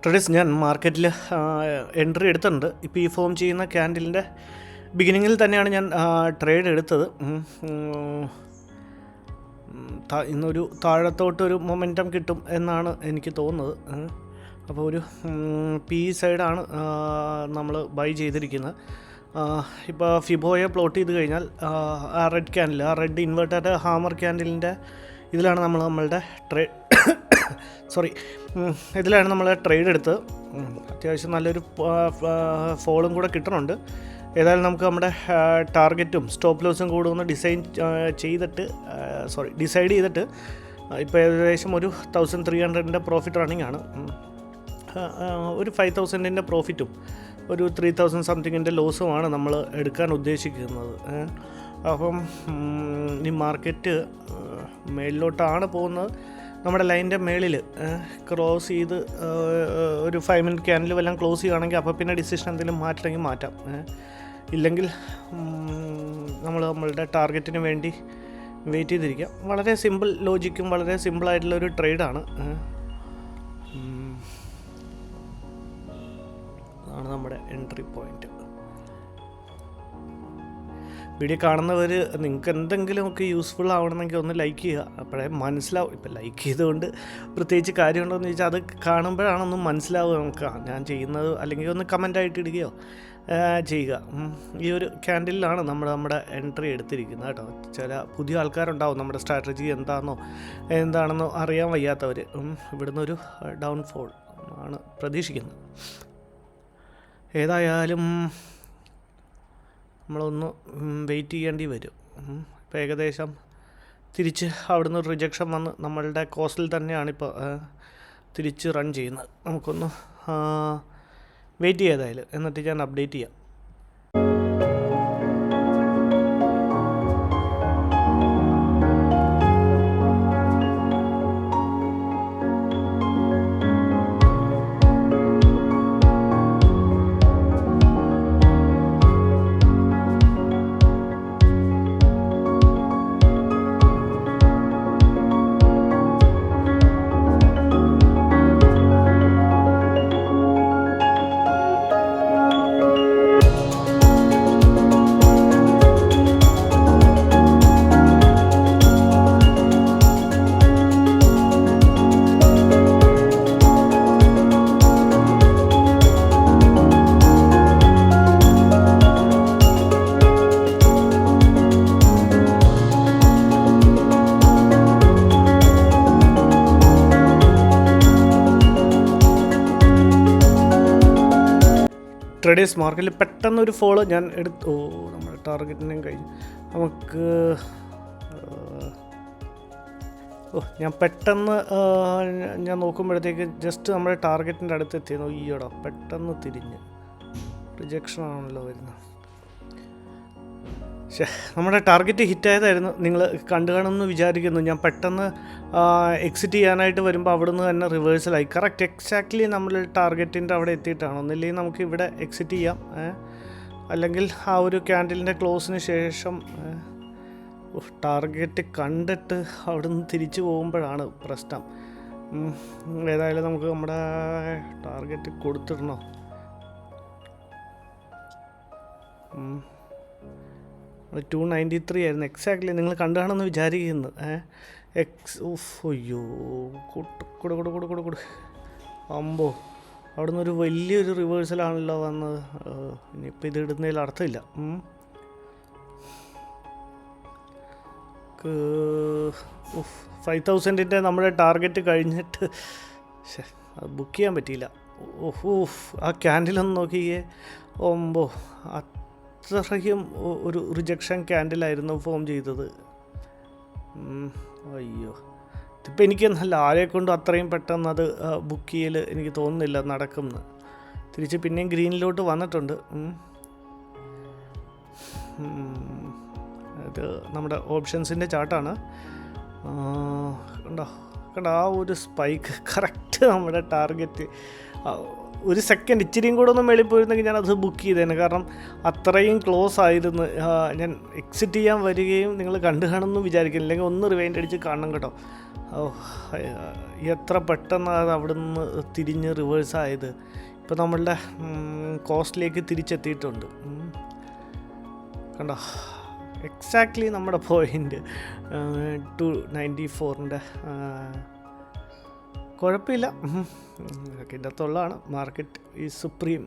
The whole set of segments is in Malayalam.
ട്രേഡേഴ്സ്, ഞാൻ മാർക്കറ്റിൽ എൻട്രി എടുത്തിട്ടുണ്ട്. ഇപ്പോൾ ഈ ഫോം ചെയ്യുന്ന ക്യാൻഡിലിൻ്റെ ബിഗിനിങ്ങിൽ തന്നെയാണ് ഞാൻ ട്രേഡ് എടുത്തത്. ഇന്നൊരു താഴത്തോട്ടൊരു മൊമെൻറ്റം കിട്ടും എന്നാണ് എനിക്ക് തോന്നുന്നത്. അപ്പോൾ ഒരു പി സൈഡാണ് നമ്മൾ ബൈ ചെയ്തിരിക്കുന്നത്. ഇപ്പോൾ ഫിബോയെ പ്ലോട്ട് ചെയ്ത് കഴിഞ്ഞാൽ ആ റെഡ് ക്യാൻഡിൽ, ആ റെഡ് ഇൻവേർട്ടഡ് ഹാമർ ക്യാൻഡിലിൻ്റെ ഇതിലാണ് നമ്മളുടെ ഇതിലാണ് നമ്മൾ ട്രേഡ് എടുത്തത്. അത്യാവശ്യം നല്ലൊരു ഫോളും കൂടെ കിട്ടുന്നുണ്ട്. ഏതായാലും നമുക്ക് നമ്മുടെ ടാർഗറ്റും സ്റ്റോപ്പ് ലോസും കൂടെ ഒന്ന് ഡിസൈഡ് ചെയ്തിട്ട് ഇപ്പോൾ ഏകദേശം ഒരു 1300 പ്രോഫിറ്റ് റണ്ണിങ് ആണ്. ഒരു 5000 പ്രോഫിറ്റും ഒരു 3000 സംതിങ്ങിൻ്റെ ലോസുമാണ് നമ്മൾ എടുക്കാൻ ഉദ്ദേശിക്കുന്നത്. അപ്പം ഈ മാർക്കറ്റ് മേളിലോട്ടാണ് പോകുന്നത്. നമ്മുടെ ലൈനിൻ്റെ മേളിൽ ക്രോസ് ചെയ്ത് ഒരു 5 മിനിറ്റ് ക്യാൻഡിൽ വല്ലതും ക്ലോസ് ചെയ്യുകയാണെങ്കിൽ അപ്പോൾ പിന്നെ ഡിസിഷൻ എന്തെങ്കിലും മാറ്റണമെങ്കിൽ മാറ്റാം. ഇല്ലെങ്കിൽ നമ്മളുടെ ടാർഗറ്റിന് വേണ്ടി വെയിറ്റ് ചെയ്തിരിക്കാം. വളരെ സിമ്പിൾ ലോജിക്കും വളരെ സിമ്പിളായിട്ടുള്ളൊരു ട്രേഡാണ്. അതാണ് നമ്മുടെ എൻട്രി പോയിൻ്റ്. വീഡിയോ കാണുന്നവർ നിങ്ങൾക്ക് എന്തെങ്കിലുമൊക്കെ യൂസ്ഫുൾ ആവണമെങ്കിൽ ഒന്ന് ലൈക്ക് ചെയ്യുക. അപ്പോഴേ മനസ്സിലാവും. ഇപ്പോൾ ലൈക്ക് ചെയ്തുകൊണ്ട് പ്രത്യേകിച്ച് കാര്യമുണ്ടോയെന്ന് ചോദിച്ചാൽ അത് കാണുമ്പോഴാണൊന്നും മനസ്സിലാവുക നമുക്ക് ഞാൻ ചെയ്യുന്നത്. അല്ലെങ്കിൽ ഒന്ന് കമൻ്റായിട്ട് ഇടുകയോ ചെയ്യുക. ഈ ഒരു ക്യാൻഡിലാണ് നമ്മുടെ എൻട്രി എടുത്തിരിക്കുന്നത് കേട്ടോ. ചില പുതിയ ആൾക്കാരുണ്ടാവും നമ്മുടെ സ്ട്രാറ്റജി എന്താണെന്നോ അറിയാൻ വയ്യാത്തവർ. ഇവിടുന്ന് ഒരു ഡൗൺഫോൾ ആണ് പ്രതീക്ഷിക്കുന്നത്. ഏതായാലും നമ്മളൊന്ന് വെയിറ്റ് ചെയ്യേണ്ടി വരും. ഇപ്പോൾ ഏകദേശം തിരിച്ച് അവിടുന്ന് റിജക്ഷൻ വന്ന് നമ്മളുടെ കോസ്റ്റിൽ തന്നെയാണിപ്പോൾ തിരിച്ച് റൺ ചെയ്യുന്നത്. നമുക്കൊന്ന് വെയിറ്റ് ചെയ്തായാലും എന്നിട്ട് ഞാൻ അപ്ഡേറ്റ് ചെയ്യാം. ട്രേഡേഴ്സ്, മാർക്കറ്റിൽ പെട്ടെന്നൊരു ഫോള് ഞാൻ എടുത്തു. നമ്മുടെ ടാർഗറ്റിനെയും കഴിഞ്ഞ് നമുക്ക് ഞാൻ പെട്ടെന്ന് ഞാൻ നോക്കുമ്പോഴത്തേക്ക് ജസ്റ്റ് നമ്മുടെ ടാർഗറ്റിൻ്റെ അടുത്ത് എത്തിയെന്നു. ഈയോടാ പെട്ടെന്ന് തിരിഞ്ഞ് റിജക്ഷനാണല്ലോ വരുന്നത്. നമ്മുടെ ടാർഗറ്റ് ഹിറ്റായതായിരുന്നു. നിങ്ങൾ കണ്ടു കാണുമെന്ന് വിചാരിക്കുന്നു. ഞാൻ പെട്ടെന്ന് എക്സിറ്റ് ചെയ്യാനായിട്ട് വരുമ്പോൾ അവിടുന്ന് തന്നെ റിവേഴ്സലായി. കറക്റ്റ് എക്സാക്ട്ലി നമ്മൾ ടാർഗറ്റിൻ്റെ അവിടെ എത്തിയിട്ടാണ്. ഒന്നില്ലെങ്കിൽ നമുക്ക് ഇവിടെ എക്സിറ്റ് ചെയ്യാം, അല്ലെങ്കിൽ ആ ഒരു ക്യാൻഡിലിൻ്റെ ക്ലോസിന് ശേഷം ടാർഗറ്റ് കണ്ടിട്ട് അവിടുന്ന് തിരിച്ചു പോകുമ്പോഴാണ് പ്രശ്നം. ഏതായാലും നമുക്ക് നമ്മുടെ ടാർഗറ്റ് കൊടുത്തിടണോ? അത് 293 ആയിരുന്നു എക്സാക്ട്ലി. നിങ്ങൾ കണ്ടു കാണുമെന്ന് വിചാരിക്കുന്നു. അയ്യോ കൊടു അമ്പോ, അവിടെ നിന്നൊരു വലിയൊരു റിവേഴ്സലാണല്ലോ വന്നത്. ഇനിയിപ്പോൾ ഇത് ഇടുന്നതിൽ അർത്ഥമില്ല. 5000 നമ്മുടെ ടാർഗറ്റ് കഴിഞ്ഞിട്ട് അത് ബുക്ക് ചെയ്യാൻ പറ്റിയില്ല. ആ ക്യാൻഡിലൊന്ന് നോക്കിയേ. ഒമ്പോ, അത്രയും ഒരു റിജക്ഷൻ ക്യാൻഡിലായിരുന്നു ഫോം ചെയ്തത്. അയ്യോ, ഇതിപ്പോൾ എനിക്ക് നല്ല ആരെക്കൊണ്ടും അത്രയും പെട്ടെന്ന് അത് ബുക്ക് ചെയ്യൽ എനിക്ക് തോന്നുന്നില്ല നടക്കുമെന്ന്. തിരിച്ച് പിന്നെയും ഗ്രീനിലോട്ട് വന്നിട്ടുണ്ട്. ഇത് നമ്മുടെ ഓപ്ഷൻസിൻ്റെ ചാർട്ടാണ്. കണ്ടോ ആ ഒരു സ്പൈക്ക് കറക്റ്റ് നമ്മുടെ ടാർഗറ്റ് ഒരു സെക്കൻഡ് ഇച്ചിരിയും കൂടെ ഒന്ന് മേളിൽ പോയിരുന്നെങ്കിൽ ഞാനത് ബുക്ക് ചെയ്തേനെ. കാരണം അത്രയും ക്ലോസ് ആയിരുന്നു. ഞാൻ എക്സിറ്റ് ചെയ്യാൻ വരികയും നിങ്ങൾ കണ്ടു കാണുമെന്ന് വിചാരിക്കില്ല, അല്ലെങ്കിൽ ഒന്ന് റിവൈൻഡ് അടിച്ച് കാണണം കേട്ടോ. എത്ര പെട്ടെന്ന് അത് അവിടെ നിന്ന് തിരിഞ്ഞ് റിവേഴ്സായത്. ഇപ്പോൾ നമ്മളുടെ കോസ്റ്റിലേക്ക് തിരിച്ചെത്തിയിട്ടുണ്ട്. കണ്ടോ, എക്സാക്ട്ലി നമ്മുടെ പോയിൻ്റ് 294ൻ്റെ. കുഴപ്പമില്ല, ഇതിൻ്റെ അകത്തുള്ളതാണ്. Market is supreme.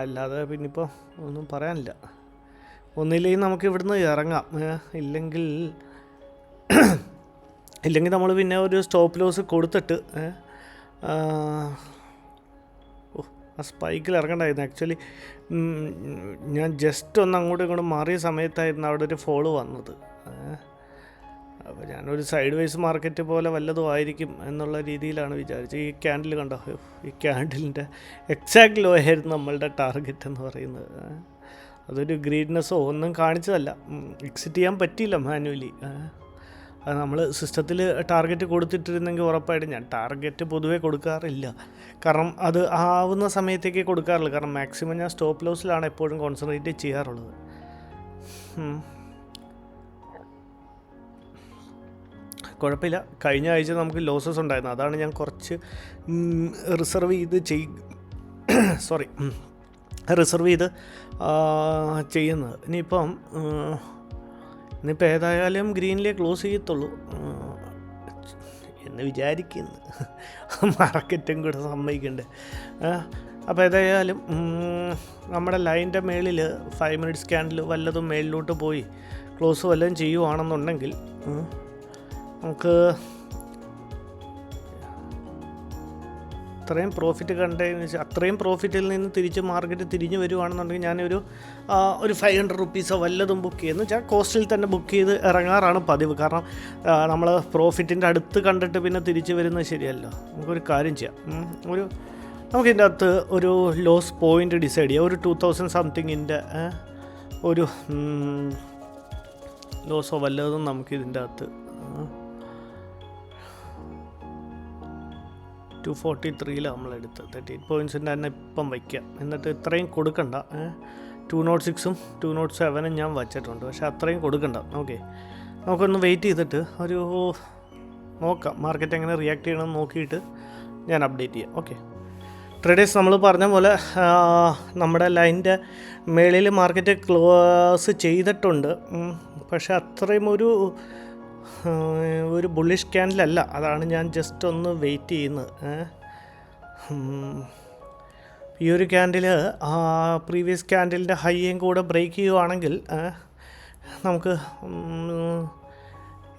അല്ലാതെ പിന്നിപ്പോൾ ഒന്നും പറയാനില്ല. ഒന്നില്ലെങ്കിൽ നമുക്ക് ഇവിടുന്ന് ഇറങ്ങാം, ഇല്ലെങ്കിൽ നമ്മൾ പിന്നെ ഒരു സ്റ്റോപ്പ് ലോസ് കൊടുത്തിട്ട് ആ സ്പൈക്കിൽ ഇറങ്ങണ്ടായിരുന്നു. ആക്ച്വലി ഞാൻ ജസ്റ്റ് ഒന്ന് അങ്ങോട്ടും ഇങ്ങോട്ടും മാറിയ സമയത്തായിരുന്നു അവിടെ ഒരു ഫോള് വന്നത്. അപ്പോൾ ഞാനൊരു സൈഡ് വൈസ് മാർക്കറ്റ് പോലെ വല്ലതും ആയിരിക്കും എന്നുള്ള രീതിയിലാണ് വിചാരിച്ചത്. ഈ ക്യാൻഡിൽ കണ്ടോ, ഈ ക്യാൻഡിലിൻ്റെ എക്സാക്ട് ലോ ആയിരുന്നു നമ്മളുടെ ടാർഗറ്റ് എന്ന് പറയുന്നത്. അതൊരു ഗ്രീഡ്നെസ്സോ ഒന്നും കാണിച്ചതല്ല. എക്സിറ്റ് ചെയ്യാൻ പറ്റിയില്ല മാനുവലി. അത് നമ്മൾ സിസ്റ്റത്തിൽ ടാർഗറ്റ് കൊടുത്തിട്ടിരുന്നെങ്കിൽ ഉറപ്പായിട്ടും, ഞാൻ ടാർഗറ്റ് പൊതുവേ കൊടുക്കാറില്ല, കാരണം അത് ആവുന്ന സമയത്തേക്കേ കൊടുക്കാറുള്ളൂ. കാരണം മാക്സിമം ഞാൻ സ്റ്റോപ്പ് ലോസിലാണ് എപ്പോഴും കോൺസെൻട്രേറ്റ് ചെയ്യാറുള്ളത്. കുഴപ്പമില്ല. കഴിഞ്ഞ ആഴ്ച നമുക്ക് ലോസസ് ഉണ്ടായിരുന്നു, അതാണ് ഞാൻ കുറച്ച് റിസർവ് ചെയ്ത് ചെയ്യുന്നത്. ഇനിയിപ്പോൾ ഏതായാലും ഗ്രീനിലേ ക്ലോസ് ചെയ്യത്തുള്ളൂ എന്ന് വിചാരിക്കുന്നു. മാർക്കറ്റും കൂടെ സമ്മതിക്കണ്ടേ. അപ്പോൾ ഏതായാലും നമ്മുടെ ലൈൻ്റെ മേളിൽ 5 മിനിറ്റ്സ് ക്യാൻഡിൽ വല്ലതും മേളിലോട്ട് പോയി ക്ലോസ് വല്ലതും ചെയ്യുവാണെന്നുണ്ടെങ്കിൽ നമുക്ക് അത്രയും പ്രോഫിറ്റ് കണ്ടതെന്ന് വെച്ചാൽ അത്രയും പ്രോഫിറ്റിൽ നിന്ന് തിരിച്ച് മാർക്കറ്റ് തിരിഞ്ഞ് വരുവാണെന്നുണ്ടെങ്കിൽ ഞാനൊരു 500 റുപ്പീസോ വല്ലതും ബുക്ക് ചെയ്യുന്നു വെച്ചാൽ കോസ്റ്റിൽ തന്നെ ബുക്ക് ചെയ്ത് ഇറങ്ങാറാണ് പതിവ്. കാരണം നമ്മൾ പ്രോഫിറ്റിൻ്റെ അടുത്ത് കണ്ടിട്ട് പിന്നെ തിരിച്ച് വരുന്നത് ശരിയല്ലോ. നമുക്കൊരു കാര്യം ചെയ്യാം, നമുക്കിതിൻ്റെ അകത്ത് ഒരു ലോസ് പോയിൻ്റ് ഡിസൈഡ് ചെയ്യാം. ഒരു 2000 സംതിങ്ങിൻ്റെ ഒരു ലോസോ വല്ലതും നമുക്കിതിൻ്റെ അകത്ത് 243 നമ്മളെടുത്ത് 38 പോയിൻറ്റ്സിൻ്റെ തന്നെ ഇപ്പം വയ്ക്കാം. എന്നിട്ട് ഇത്രയും കൊടുക്കണ്ട. 206ഉം 207ഉം ഞാൻ വച്ചിട്ടുണ്ട്, പക്ഷേ അത്രയും കൊടുക്കണ്ട. നമുക്കൊന്ന് വെയിറ്റ് ചെയ്തിട്ട് ഒരു നോക്കാം മാർക്കറ്റ് എങ്ങനെ റിയാക്ട് ചെയ്യണമെന്ന് നോക്കിയിട്ട് ഞാൻ അപ്ഡേറ്റ് ചെയ്യാം. ഓക്കെ ട്രേഡേഴ്സ്, നമ്മൾ പറഞ്ഞ പോലെ നമ്മുടെ ലൈൻ്റെ മേളിൽ മാർക്കറ്റ് ക്ലോസ് ചെയ്തിട്ടുണ്ട്, പക്ഷേ അത്രയും ഒരു ബുള്ളിഷ് ക്യാൻഡിലല്ല. അതാണ് ഞാൻ ജസ്റ്റ് ഒന്ന് വെയിറ്റ് ചെയ്യുന്നത്. ഈ ഒരു ക്യാൻഡിൽ പ്രീവിയസ് ക്യാൻഡിലിൻ്റെ ഹൈയും കൂടെ ബ്രേക്ക് ചെയ്യുവാണെങ്കിൽ നമുക്ക്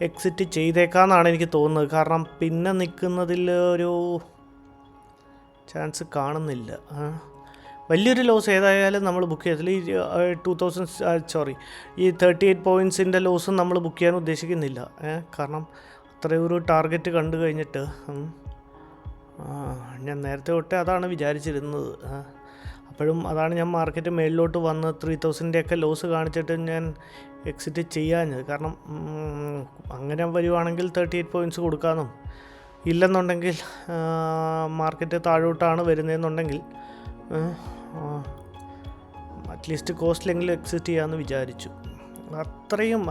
എക്സിറ്റ് ചെയ്തേക്കാമെന്നാണ് എനിക്ക് തോന്നുന്നത്. കാരണം പിന്നെ നിൽക്കുന്നതിൽ ഒരു ചാൻസ് കാണുന്നില്ല. വലിയൊരു ലോസ് ഏതായാലും നമ്മൾ ബുക്ക് ചെയ്തില്ല. ഈ 38 പോയിൻറ്റ്സിൻ്റെ ലോസും നമ്മൾ ബുക്ക് ചെയ്യാൻ ഉദ്ദേശിക്കുന്നില്ല. കാരണം അത്രയും ഒരു ടാർഗറ്റ് കണ്ടു കഴിഞ്ഞിട്ട് ഞാൻ നേരത്തെ തൊട്ടേ അതാണ് വിചാരിച്ചിരുന്നത്. അപ്പോഴും അതാണ് ഞാൻ മാർക്കറ്റ് മേളിലോട്ട് വന്ന് 3000-ൻ്റെയൊക്കെ ലോസ് കാണിച്ചിട്ട് ഞാൻ എക്സിറ്റ് ചെയ്യാഞ്ഞത്. കാരണം അങ്ങനെ വരുവാണെങ്കിൽ 38 പോയിൻറ്റ്സ് കൊടുക്കാമെന്നും, ഇല്ലെന്നുണ്ടെങ്കിൽ മാർക്കറ്റ് താഴോട്ടാണ് വരുന്നതെന്നുണ്ടെങ്കിൽ അറ്റ്ലീസ്റ്റ് കോസ്റ്റിലെങ്കിലും എക്സിറ്റ് ചെയ്യാമെന്ന് വിചാരിച്ചു. അത്രയും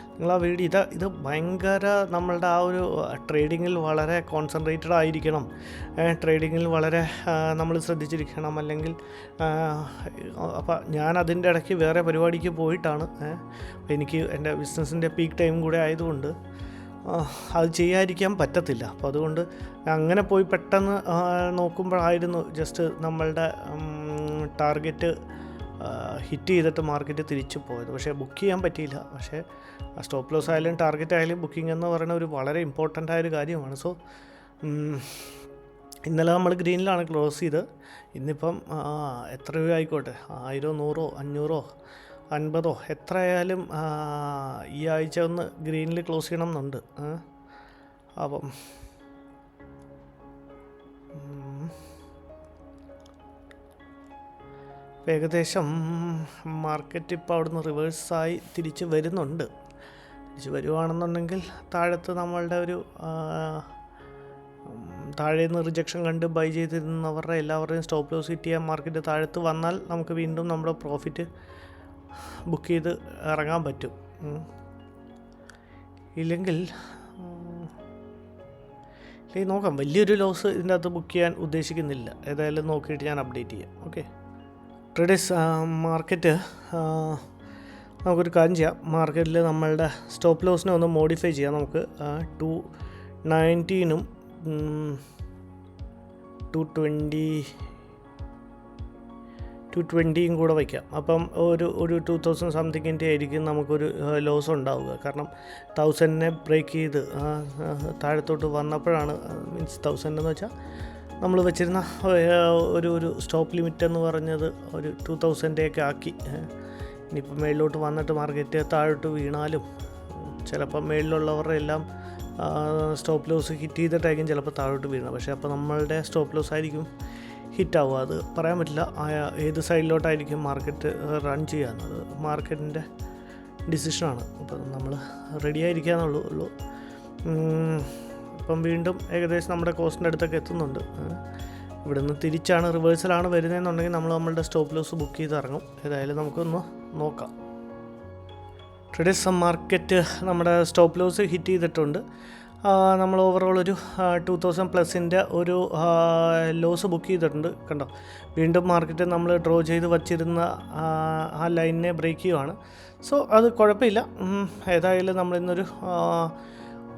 നിങ്ങൾ ആ വീഡിയോ ഇത് ഭയങ്കര നമ്മളുടെ ആ ഒരു ട്രേഡിങ്ങിൽ വളരെ കോൺസെൻട്രേറ്റഡ് ആയിരിക്കണം. ട്രേഡിങ്ങിൽ വളരെ നമ്മൾ ശ്രദ്ധിച്ചിരിക്കണം. അല്ലെങ്കിൽ അപ്പോൾ ഞാൻ അതിൻ്റെ ഇടയ്ക്ക് വേറെ പരിപാടിക്ക് പോയിട്ടാണ്. എനിക്ക് എൻ്റെ ബിസിനസ്സിൻ്റെ പീക്ക് ടൈം കൂടെ ആയതുകൊണ്ട് അത് ചെയ്യാതിരിക്കാൻ പറ്റത്തില്ല. അപ്പോൾ അതുകൊണ്ട് അങ്ങനെ പോയി പെട്ടെന്ന് നോക്കുമ്പോഴായിരുന്നു ജസ്റ്റ് നമ്മളുടെ ടാർഗറ്റ് ഹിറ്റ് ചെയ്തിട്ട് മാർക്കറ്റ് തിരിച്ചു പോയത്. പക്ഷേ ബുക്ക് ചെയ്യാൻ പറ്റിയില്ല. പക്ഷേ സ്റ്റോപ്പ് ലോസ് ആയാലും ടാർഗറ്റ് ആയാലും ബുക്കിംഗ് എന്ന് പറയുന്ന ഒരു വളരെ ഇമ്പോർട്ടൻ്റ് ആയൊരു കാര്യമാണ്. സോ ഇന്നലെ നമ്മൾ ഗ്രീനിലാണ് ക്ലോസ് ചെയ്ത്. ഇന്നിപ്പം എത്ര രൂപ ആയിക്കോട്ടെ, 1000, 100, 500, 50 എത്രയായാലും ഈ ആഴ്ച ഒന്ന് ഗ്രീനിൽ ക്ലോസ് ചെയ്യണം എന്നുണ്ട്. അപ്പം ഏകദേശം മാർക്കറ്റ് ഇപ്പോൾ അവിടുന്ന് റിവേഴ്സായി തിരിച്ച് വരുന്നുണ്ട്. തിരിച്ച് വരുവാണെന്നുണ്ടെങ്കിൽ താഴത്ത് നമ്മളുടെ ഒരു താഴെ നിന്ന് റിജക്ഷൻ കണ്ട് ബൈ ചെയ്തിരുന്നവരുടെ എല്ലാവരുടെയും സ്റ്റോപ്പ് ലോസ് ഹിറ്റ് ചെയ്യാൻ മാർക്കറ്റ് താഴത്ത് വന്നാൽ നമുക്ക് വീണ്ടും നമ്മുടെ പ്രോഫിറ്റ് ബുക്ക് ചെയ്ത് ഇറങ്ങാൻ പറ്റും. ഇല്ലെങ്കിൽ നോക്കാം. വലിയൊരു ലോസ് ഇതിൻ്റെ അകത്ത് ബുക്ക് ചെയ്യാൻ ഉദ്ദേശിക്കുന്നില്ല. ഏതായാലും നോക്കിയിട്ട് ഞാൻ അപ്ഡേറ്റ് ചെയ്യാം. ഓക്കെ ട്രേഡേഴ്സ്, മാർക്കറ്റ് നമുക്കൊരു കാര്യം ചെയ്യാം. മാർക്കറ്റിൽ നമ്മളുടെ സ്റ്റോപ്പ് ലോസിനെ ഒന്ന് മോഡിഫൈ ചെയ്യാം. നമുക്ക് 219 220 കൂടെ വയ്ക്കാം. അപ്പം ഒരു 2000 സംതിങ്ങിൻ്റെ ആയിരിക്കും നമുക്കൊരു ലോസ് ഉണ്ടാവുക. കാരണം 1000 ബ്രേക്ക് ചെയ്ത് താഴത്തോട്ട് വന്നപ്പോഴാണ്, മീൻസ് 1000 എന്ന് വെച്ചാൽ നമ്മൾ വെച്ചിരുന്ന ഒരു സ്റ്റോപ്പ് ലിമിറ്റ് എന്ന് പറഞ്ഞത് ഒരു 2000 ആക്കി. ഇനിയിപ്പോൾ മേളിലോട്ട് വന്നിട്ട് മാർക്കറ്റ് താഴോട്ട് വീണാലും ചിലപ്പോൾ മേളിലുള്ളവരുടെ എല്ലാം സ്റ്റോപ്പ് ലോസ് ഹിറ്റ് ചെയ്തിട്ടായിരിക്കും ചിലപ്പോൾ താഴോട്ട് വീണത്. പക്ഷേ അപ്പോൾ നമ്മളുടെ സ്റ്റോപ്പ് ലോസ് ആയിരിക്കും ഹിറ്റാവുക. അത് പറയാൻ പറ്റില്ല ഏത് സൈഡിലോട്ടായിരിക്കും മാർക്കറ്റ് റൺ ചെയ്യാമെന്നത് മാർക്കറ്റിൻ്റെ ഡിസിഷനാണ്. അപ്പം നമ്മൾ റെഡി ആയിരിക്കാന്നുള്ളൂ. ഇപ്പം വീണ്ടും ഏകദേശം നമ്മുടെ കോസ്റ്റിൻ്റെ അടുത്തൊക്കെ എത്തുന്നുണ്ട്. ഇവിടെ നിന്ന് തിരിച്ചാണ് റിവേഴ്സലാണ് വരുന്നതെന്നുണ്ടെങ്കിൽ നമ്മൾ നമ്മളുടെ സ്റ്റോപ്പ് ലോസ് ബുക്ക് ചെയ്ത് ഇറങ്ങും. ഏതായാലും നമുക്കൊന്ന് നോക്കാം. ട്രേഡേഴ്സ്, മാർക്കറ്റ് നമ്മുടെ സ്റ്റോപ്പ് ലോസ് ഹിറ്റ് ചെയ്തിട്ടുണ്ട്. നമ്മൾ ഓവറോൾ ഒരു 2000+ ഒരു ലോസ് ബുക്ക് ചെയ്തിട്ടുണ്ട്. കണ്ടോ, വീണ്ടും മാർക്കറ്റ് നമ്മൾ ഡ്രോ ചെയ്ത് വച്ചിരുന്ന ആ ലൈനിനെ ബ്രേക്ക് ചെയ്യുവാണ്. സോ അത് കുഴപ്പമില്ല. ഏതായാലും നമ്മളിന്നൊരു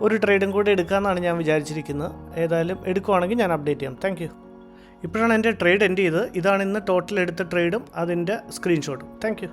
ഒരു ട്രേഡും കൂടി എടുക്കാമെന്നാണ് ഞാൻ വിചാരിച്ചിരിക്കുന്നത്. ഏതായാലും എടുക്കുവാണെങ്കിൽ ഞാൻ അപ്ഡേറ്റ് ചെയ്യാം. Thank you. ഇപ്പോഴാണ് എൻ്റെ ട്രേഡ് എൻഡ് ചെയ്തത്. ഇതാണ് ഇന്ന് ടോട്ടൽ എടുത്ത ട്രേഡും അതിൻ്റെ സ്ക്രീൻഷോട്ടും. Thank you.